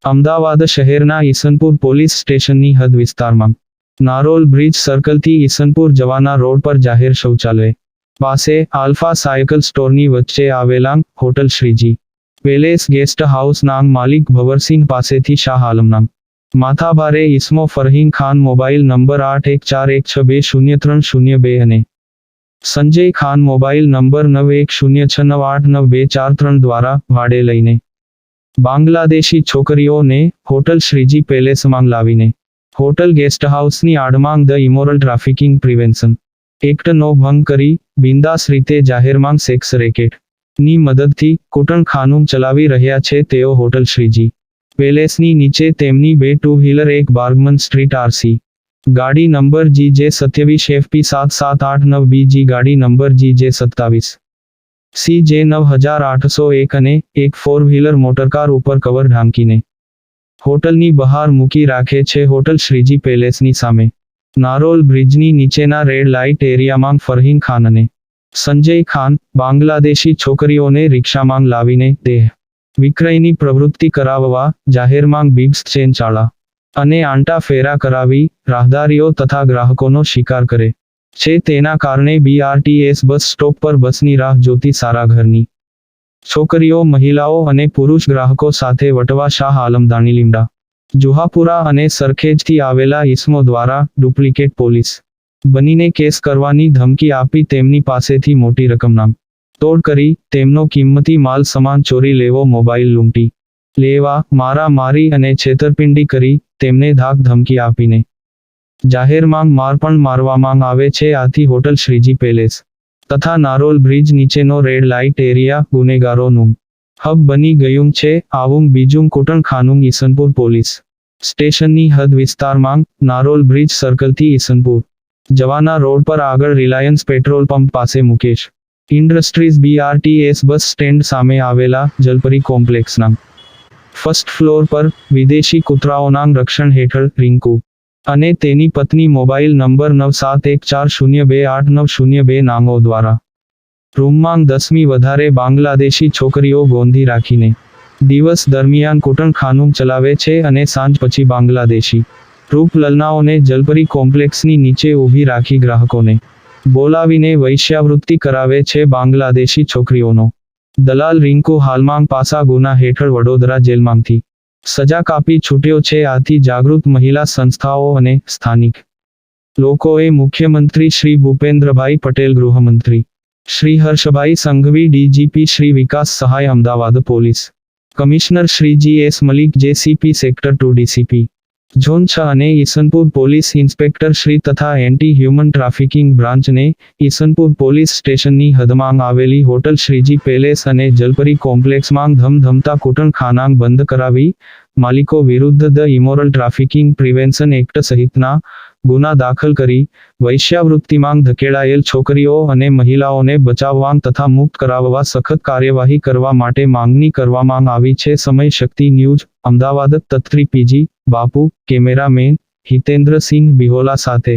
અમદાવાદ શહેરના ઈસનપુર પોલીસ સ્ટેશનની હદ વિસ્તારમાં નારોલ બ્રિજ સર્કલથી ઈસનપુર જવાના રોડ પર જાહેર શૌચાલય પાસે આલ્ફા સાયકલ સ્ટોરની વચ્ચે આવેલા હોટલ શ્રીજી પેલેસ ગેસ્ટ હાઉસના માલિક ભવરસિંહ પાસેથી શાહ આલમના માથાભારે ઇસ્મો ફરહીન ખાન મોબાઈલ નંબર 8141620302 અને સંજય ખાન મોબાઈલ નંબર 9106989243 દ્વારા ભાડે લઈને બાંગ્લાદેશી છોકરીઓને હોટલ શ્રીજી પેલેસમાં લાવીને હોટલ ગેસ્ટ હાઉસની આડમાં ધ ઇમોરલ ટ્રાફિકિંગ પ્રિવેન્શન એક્ટનો ભંગ કરી બિંદાસ રીતે જાહેરમાં સેક્સ રેકેટની મદદથી કૂટણખાનું ચલાવી રહ્યા છે તેઓ હોટલ શ્રીજી પેલેસની નીચે તેમની 2 ટુ વ્હીલર એક બાર્ગમન સ્ટ્રીટ આરસી ગાડી નંબર GJ27FP7789 બીજી ગાડી નંબર GJ27CJ9801 અને એક 4 વ્હીલર મોટરકાર ઉપર કવર ઢાંકીને હોટલની બહાર મૂકી રાખે છે. હોટલ શ્રીજી પેલેસની સામે નારોલ બ્રિજની નીચેના રેડ લાઇટ એરિયામાં ફરહીન ખાન અને સંજય ખાન બાંગ્લાદેશી છોકરીઓને રિક્ષામાં લાવીને દેહ વિક્રયની પ્રવૃત્તિ કરાવવા જાહેરમાં બિગ્સ ચેન ચાળા અને આંટા ફેરા કરાવી રાહદારીઓ તથા ગ્રાહકોનો શિકાર કરે છે. તેના કારણે BRTS બસ સ્ટોપ પર બસની રાહ જોતી સારા ઘરની છોકરીઓ મહિલાઓ અને પુરુષ ગ્રાહકો સાથે વટવા શાહ આલમ દાણીલીમડા જુહાપુરા અને સરખેજથી આવેલા ઇસમો દ્વારા ડુપ્લિકેટ પોલીસ બનીને કેસ કરવાની ધમકી આપી તેમની પાસેથી મોટી રકમના તોડ કરી તેમનો કિંમતી માલ સામાન ચોરી લેવો મોબાઈલ લૂંટી લેવા મારામારી અને છેતરપિંડી કરી તેમને ધાક ધમકી આપીને જાહેરમાં માર પણ મારવામાં આવે છે. આથી હોટલ શ્રીજી પેલેસ તથા નારોલ બ્રિજ નીચેનો રેડ લાઇટ એરિયા ગુનેગારોનું હબ બની ગયું છે. આવું બીજું કૂટણખાનું ઈસનપુર પોલીસ સ્ટેશનની હદ વિસ્તારમાં નારોલ બ્રિજ સર્કલથી ઈસનપુર જવાના રોડ પર આગળ રિલાયન્સ પેટ્રોલ પંપ પાસે Mukesh industries BRTS bus stand સામે આવેલા જલપરી કોમ્પ્લેક્સના ફર્સ્ટ ફ્લોર પર વિદેશી કૂતરાઓના રક્ષણ હેઠળ રિંકુ અને તેની પત્ની મોબાઈલ નંબર 9714028902 નામો દ્વારા રૂમમાં 10મી વધારે બાંગ્લાદેશી છોકરીઓ ગોંધી રાખીને દિવસ દરમિયાન કૂટણખાનું ચલાવે છે અને સાંજ પછી બાંગ્લાદેશી રૂપલલનાઓને જલપરી કોમ્પ્લેક્સની નીચે ઊભી રાખી ગ્રાહકોને બોલાવીને વૈશ્યાવૃત્તિ કરાવે છે. બાંગ્લાદેશી છોકરીઓનો દલાલ રિંકુ હાલમાં પાસા ગુના હેઠળ વડોદરા જેલમાંથી સજા કાપી છૂટ્યો છે. આથી જાગૃત મહિલા સંસ્થાઓ અને સ્થાનિક લોકોએ મુખ્યમંત્રી શ્રી ભૂપેન્દ્રભાઈ પટેલ, ગૃહમંત્રી Shri Harshbhai Sanghvi, DGP Shri Vikas Sahay Ahmedabad, police commissioner Shri GS Malik, JCP sector 2 DCP zone 6 અને ઈસનપુર પોલીસ ઇન્સ્પેક્ટર શ્રી તથા એન્ટી હ્યુમન ટ્રાફિકિંગ બ્રાન્ચને ઈસનપુર પોલીસ સ્ટેશનની હદમાં આવેલી હોટલ શ્રીજી પેલેસ અને જલપરી કોમ્પ્લેક્સમાં ધમધમતા કૂટણખાના બંધ કરાવી માલિકો વિરુદ્ધ the immoral trafficking prevention act સહિતના ગુના દાખલ કરી વૈશ્યાવૃત્તિમાં ધકેડાયેલ છોકરીઓ અને મહિલાઓને બચાવવા તથા મુક્ત કરાવવા સખત કાર્યવાહી કરવા માટે માંગણી કરવામાં આવી છે. સમય શક્તિ ન્યૂઝ અમદાવાદ તત્રી PG બાપુ, કેમેરામેન હિતેન્દ્રસિંહ બિહોલા સાથે